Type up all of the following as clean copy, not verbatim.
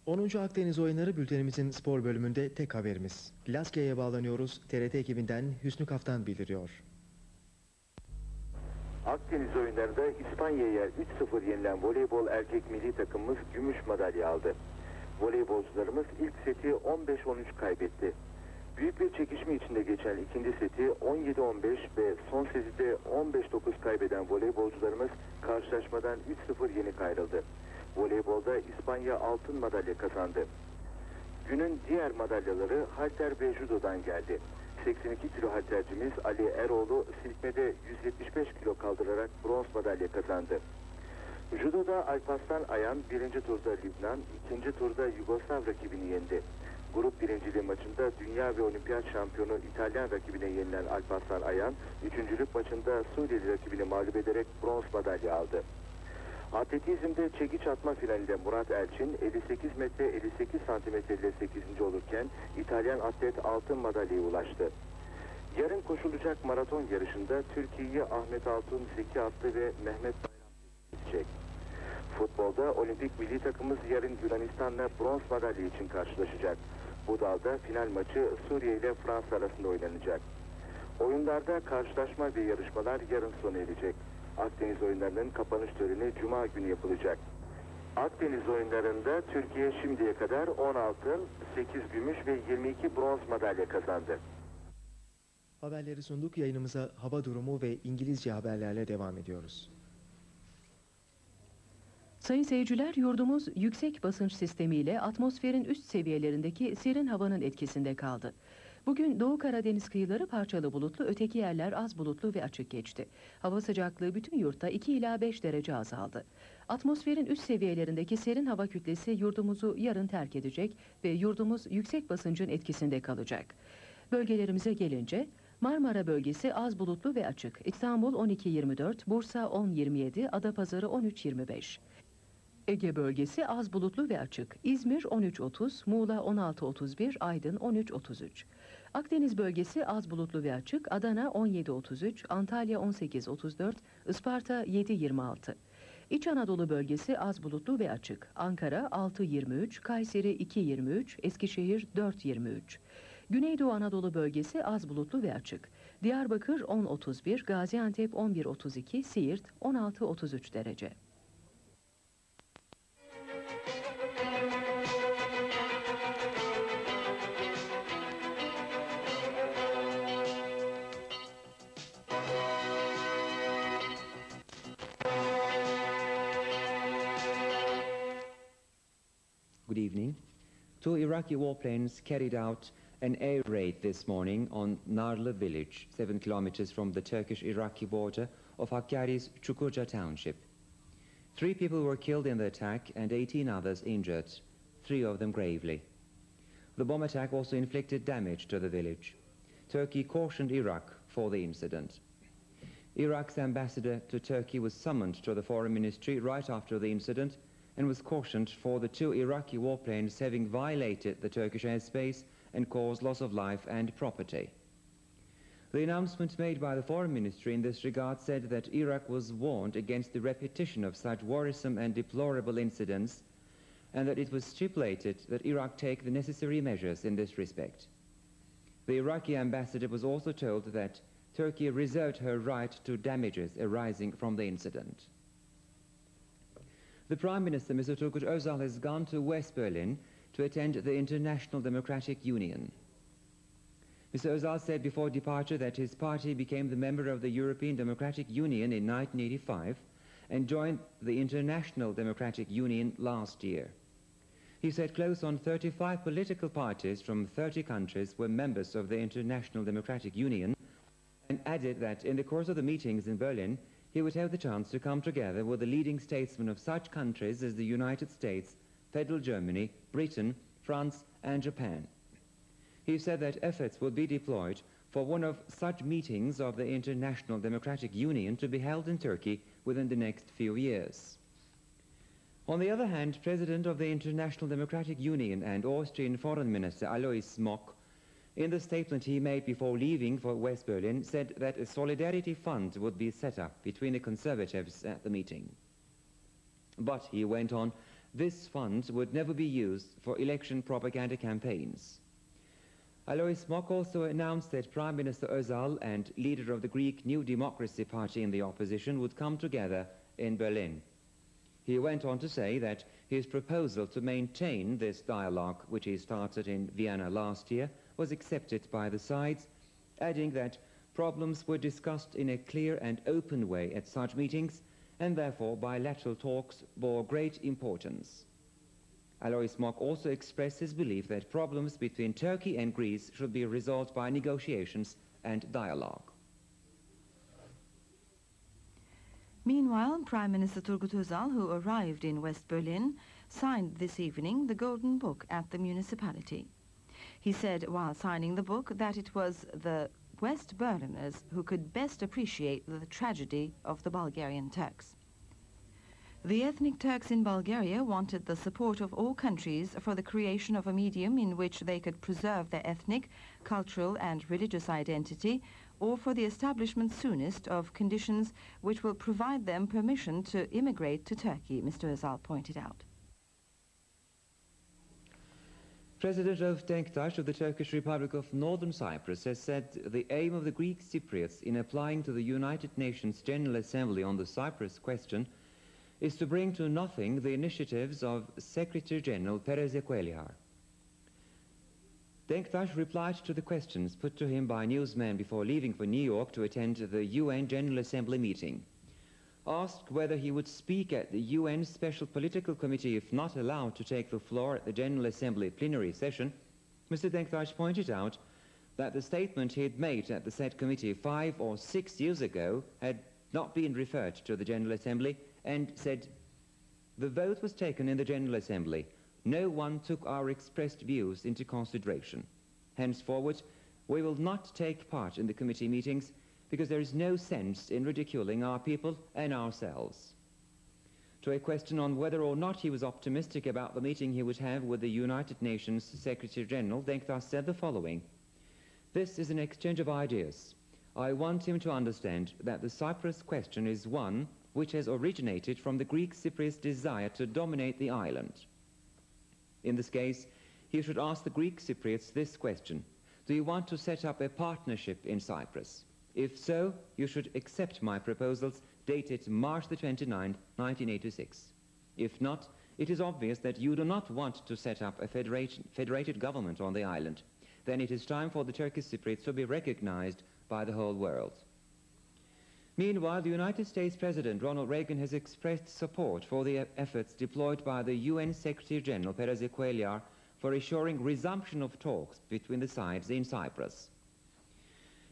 10. Akdeniz Oyunları bültenimizin spor bölümünde tek haberimiz. Laskia'ya bağlanıyoruz. TRT ekibinden Hüsnü Kaftan bildiriyor. Akdeniz oyunlarında İspanya'ya 3-0 yenilen voleybol erkek milli takımımız gümüş madalya aldı. Voleybolcularımız ilk seti 15-13 kaybetti. Büyük bir çekişme içinde geçen ikinci seti 17-15 ve son seti de 15-9 kaybeden voleybolcularımız karşılaşmadan 3-0 yenik ayrıldı. Voleybolda İspanya altın madalya kazandı. Günün diğer madalyaları halter ve judodan geldi. 82 kilo haltercimiz Ali Eroğlu silkmede 175 kilo kaldırarak bronz madalya kazandı. Judoda Alparslan Ayan birinci turda Lübnan, ikinci turda Yugoslav rakibini yendi. Grup birinciliği maçında dünya ve olimpiyat şampiyonu İtalyan rakibine yenilen Alparslan Ayan, üçüncülük maçında Suriyeli rakibini mağlup ederek bronz madalya aldı. Atletizmde çekiç atma finalinde Murat Elçin 58 metre 58 santimetre ile 8. olurken İtalyan atlet altın madalyaya ulaştı. Yarın koşulacak maraton yarışında Türkiye'yi Ahmet Altun, Zeki Atlı ve Mehmet Bayram edecek. Futbolda olimpik milli takımımız yarın Yunanistan'la bronz madalya için karşılaşacak. Bu dalda final maçı Suriye ile Fransa arasında oynanacak. Oyunlarda karşılaşma ve yarışmalar yarın sona erecek. Akdeniz oyunlarının kapanış töreni Cuma günü yapılacak. Akdeniz oyunlarında Türkiye şimdiye kadar 10 altın, 8 gümüş ve 22 bronz madalya kazandı. Haberleri sunduk. Yayınımıza hava durumu ve İngilizce haberlerle devam ediyoruz. Sayın seyirciler, yurdumuz yüksek basınç sistemiyle atmosferin üst seviyelerindeki serin havanın etkisinde kaldı. Bugün Doğu Karadeniz kıyıları parçalı bulutlu, öteki yerler az bulutlu ve açık geçti. Hava sıcaklığı bütün yurtta 2 ila 5 derece azaldı. Atmosferin üst seviyelerindeki serin hava kütlesi yurdumuzu yarın terk edecek ve yurdumuz yüksek basıncın etkisinde kalacak. Bölgelerimize gelince, Marmara bölgesi az bulutlu ve açık. İstanbul 12-24, Bursa 10-27, Adapazarı 13-25. Ege bölgesi az bulutlu ve açık. İzmir 13-30, Muğla 16-31, Aydın 13-33. Akdeniz bölgesi az bulutlu ve açık. Adana 17-33, Antalya 18-34, Isparta 7-26. İç Anadolu bölgesi az bulutlu ve açık. Ankara 6-23, Kayseri 2-23, Eskişehir 4-23. Güneydoğu Anadolu bölgesi az bulutlu ve açık. Diyarbakır 10-31, Gaziantep 11-32, Siirt 16-33 derece. Good evening. Two Iraqi warplanes carried out an air raid this morning on Narlı village, 7 kilometers from the Turkish-Iraqi border of Hakkari's Çukurca township. 3 people were killed in the attack and 18 others injured, 3 of them gravely. The bomb attack also inflicted damage to the village. Turkey cautioned Iraq for the incident. Iraq's ambassador to Turkey was summoned to the foreign ministry right after the incident and was cautioned for the 2 Iraqi warplanes having violated the Turkish airspace and caused loss of life and property. The announcement made by the foreign ministry in this regard said that Iraq was warned against the repetition of such worrisome and deplorable incidents and that it was stipulated that Iraq take the necessary measures in this respect. The Iraqi ambassador was also told that Turkey reserved her right to damages arising from the incident. The Prime Minister, Mr. Turgut Özal, has gone to West Berlin to attend the International Democratic Union. Mr. Özal said before departure that his party became the member of the European Democratic Union in 1985 and joined the International Democratic Union last year. He said close on 35 political parties from 30 countries were members of the International Democratic Union and added that in the course of the meetings in Berlin, he would have the chance to come together with the leading statesmen of such countries as the United States, Federal Germany, Britain, France and Japan. He said that efforts will be deployed for one of such meetings of the International Democratic Union to be held in Turkey within the next few years. On the other hand, President of the International Democratic Union and Austrian Foreign Minister Alois Mock, in the statement he made before leaving for West Berlin, said that a solidarity fund would be set up between the conservatives at the meeting. But, he went on, this fund would never be used for election propaganda campaigns. Alois Mok also announced that Prime Minister Özal and leader of the Greek New Democracy Party in the opposition would come together in Berlin. He went on to say that his proposal to maintain this dialogue, which he started in Vienna last year, was accepted by the sides, adding that problems were discussed in a clear and open way at such meetings, and therefore bilateral talks bore great importance. Alois Mok also expressed his belief that problems between Turkey and Greece should be resolved by negotiations and dialogue. Meanwhile, Prime Minister Turgut Özal, who arrived in West Berlin, signed this evening the Golden Book at the municipality. He said while signing the book that it was the West Berliners who could best appreciate the tragedy of the Bulgarian Turks. The ethnic Turks in Bulgaria wanted the support of all countries for the creation of a medium in which they could preserve their ethnic, cultural and religious identity, or for the establishment soonest of conditions which will provide them permission to immigrate to Turkey, Mr. Özal pointed out. President Rauf Denktaş of the Turkish Republic of Northern Cyprus has said the aim of the Greek Cypriots in applying to the United Nations General Assembly on the Cyprus question is to bring to nothing the initiatives of Secretary General Perez Ekweliar. Denktaş replied to the questions put to him by newsmen before leaving for New York to attend the UN General Assembly meeting. Asked whether he would speak at the UN Special Political Committee if not allowed to take the floor at the General Assembly plenary session, Mr. Denktaş pointed out that the statement he had made at the said committee 5 or 6 years ago had not been referred to the General Assembly, and said, "The vote was taken in the General Assembly. No one took our expressed views into consideration. Henceforward, we will not take part in the committee meetings because there is no sense in ridiculing our people and ourselves." To a question on whether or not he was optimistic about the meeting he would have with the United Nations Secretary General, Denktaş said the following: "This is an exchange of ideas. I want him to understand that the Cyprus question is one which has originated from the Greek Cypriots' desire to dominate the island. In this case, he should ask the Greek Cypriots this question: do you want to set up a partnership in Cyprus? If so, you should accept my proposals dated March the 29th, 1986. If not, it is obvious that you do not want to set up a federated government on the island. Then it is time for the Turkish Cypriots to be recognized by the whole world." Meanwhile, the United States President Ronald Reagan has expressed support for the efforts deployed by the UN Secretary General Perez Ekweliar for assuring resumption of talks between the sides in Cyprus.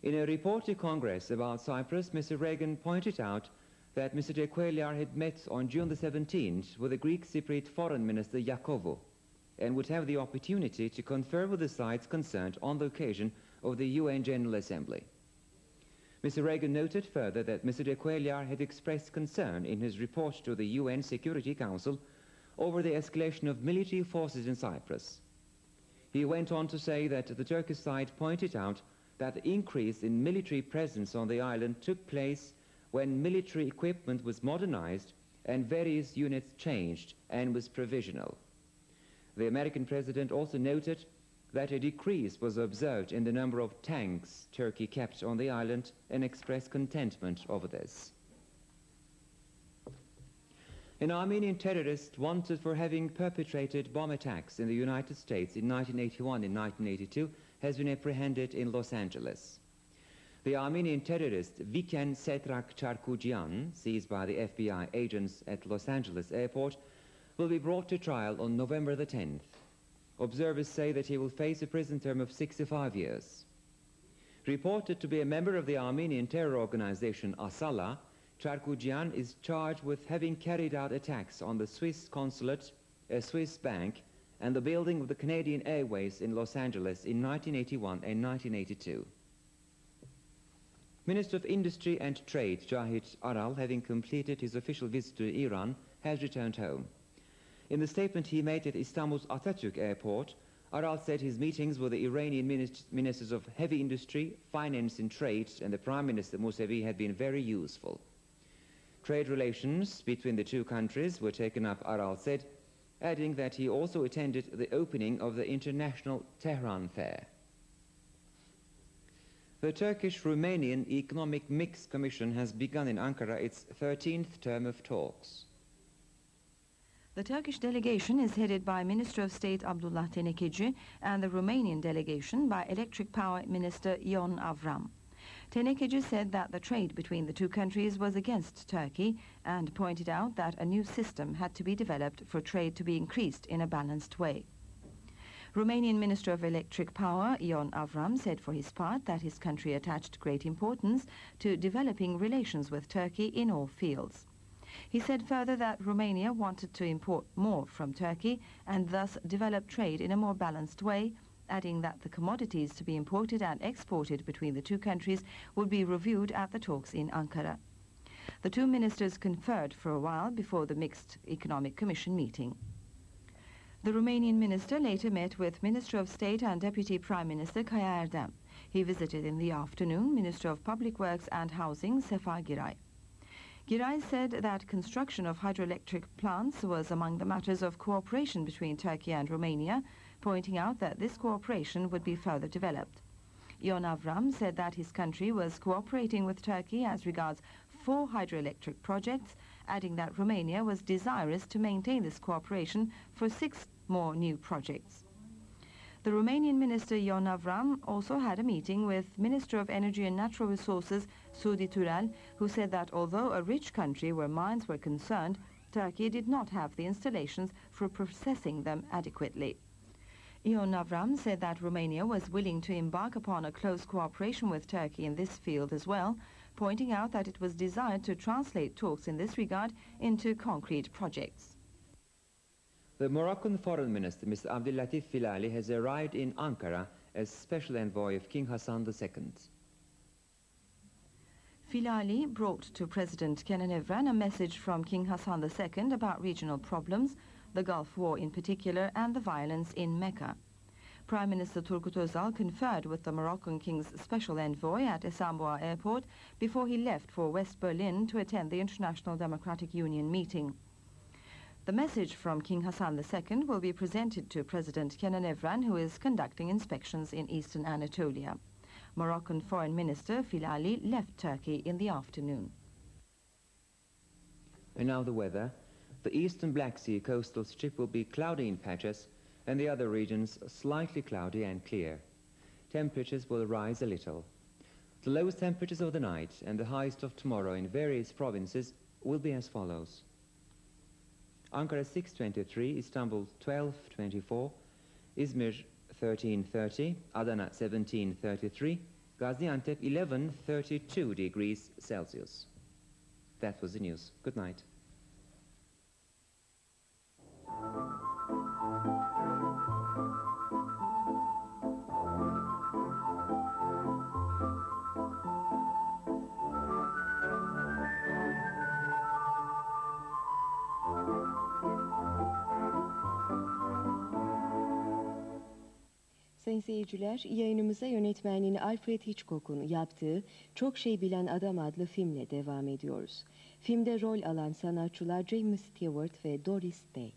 In a report to Congress about Cyprus, Mr. Reagan pointed out that Mr. Ekweliar had met on June the 17th with the Greek Cypriot Foreign Minister Iakovou and would have the opportunity to confer with the sides concerned on the occasion of the UN General Assembly. Mr. Reagan noted further that Mr. Ekweliar had expressed concern in his report to the UN Security Council over the escalation of military forces in Cyprus. He went on to say that the Turkish side pointed out that the increase in military presence on the island took place when military equipment was modernized and various units changed and was provisional. The American president also noted that a decrease was observed in the number of tanks Turkey kept on the island and expressed contentment over this. An Armenian terrorist wanted for having perpetrated bomb attacks in the United States in 1981 and 1982 has been apprehended in Los Angeles. The Armenian terrorist Viken Setrak Charkujian, seized by the FBI agents at Los Angeles airport, will be brought to trial on November the 10th. Observers say that he will face a prison term of 65 years. Reported to be a member of the Armenian terror organization Asala, Charkujian is charged with having carried out attacks on the Swiss consulate, a Swiss bank, and the building of the Canadian Airways in Los Angeles in 1981 and 1982. Minister of Industry and Trade Cahit Aral, having completed his official visit to Iran, has returned home. In the statement he made at Istanbul's Atatürk airport, Aral said his meetings with the Iranian ministers of heavy industry, finance and trade and the Prime Minister Musavi had been very useful. Trade relations between the two countries were taken up, Aral said, adding that he also attended the opening of the International Tehran Fair. The Turkish-Romanian Economic Mix Commission has begun in Ankara its 13th term of talks. The Turkish delegation is headed by Minister of State Abdullah Tenekeci and the Romanian delegation by Electric Power Minister Ion Avram. Tenekeci said that the trade between the two countries was against Turkey and pointed out that a new system had to be developed for trade to be increased in a balanced way. Romanian Minister of Electric Power Ion Avram said for his part that his country attached great importance to developing relations with Turkey in all fields. He said further that Romania wanted to import more from Turkey and thus develop trade in a more balanced way, adding that the commodities to be imported and exported between the two countries would be reviewed at the talks in Ankara. The two ministers conferred for a while before the Mixed Economic Commission meeting. The Romanian minister later met with Minister of State and Deputy Prime Minister Kaya Erdem. He visited in the afternoon Minister of Public Works and Housing Sefa Giray. Giray said that construction of hydroelectric plants was among the matters of cooperation between Turkey and Romania, pointing out that this cooperation would be further developed. Ion Avram said that his country was cooperating with Turkey as regards 4 hydroelectric projects, adding that Romania was desirous to maintain this cooperation for 6 more new projects. The Romanian Minister Ion Avram also had a meeting with Minister of Energy and Natural Resources Sudi Turel, who said that although a rich country where mines were concerned, Turkey did not have the installations for processing them adequately. Ion Avram said that Romania was willing to embark upon a close cooperation with Turkey in this field as well, pointing out that it was desired to translate talks in this regard into concrete projects. The Moroccan Foreign Minister, Mr. Abdelatif Filali, has arrived in Ankara as Special Envoy of King Hassan II. Filali brought to President Kenan Evren a message from King Hassan II about regional problems, the Gulf War in particular, and the violence in Mecca. Prime Minister Turgut Özal conferred with the Moroccan King's Special Envoy at Esenboğa Airport before he left for West Berlin to attend the International Democratic Union meeting. The message from King Hassan II will be presented to President Kenan Evren, who is conducting inspections in eastern Anatolia. Moroccan Foreign Minister Filali left Turkey in the afternoon. And now the weather. The eastern Black Sea coastal strip will be cloudy in patches, and the other regions slightly cloudy and clear. Temperatures will rise a little. The lowest temperatures of the night and the highest of tomorrow in various provinces will be as follows. Ankara 6:23, Istanbul 12:24, Izmir 13:30, Adana 17:33, Gaziantep 11:32 degrees Celsius. That was the news. Good night. Sayın seyirciler, yayınımıza yönetmenliğini Alfred Hitchcock'un yaptığı Çok Şey Bilen Adam adlı filmle devam ediyoruz. Filmde rol alan sanatçılar James Stewart ve Doris Day.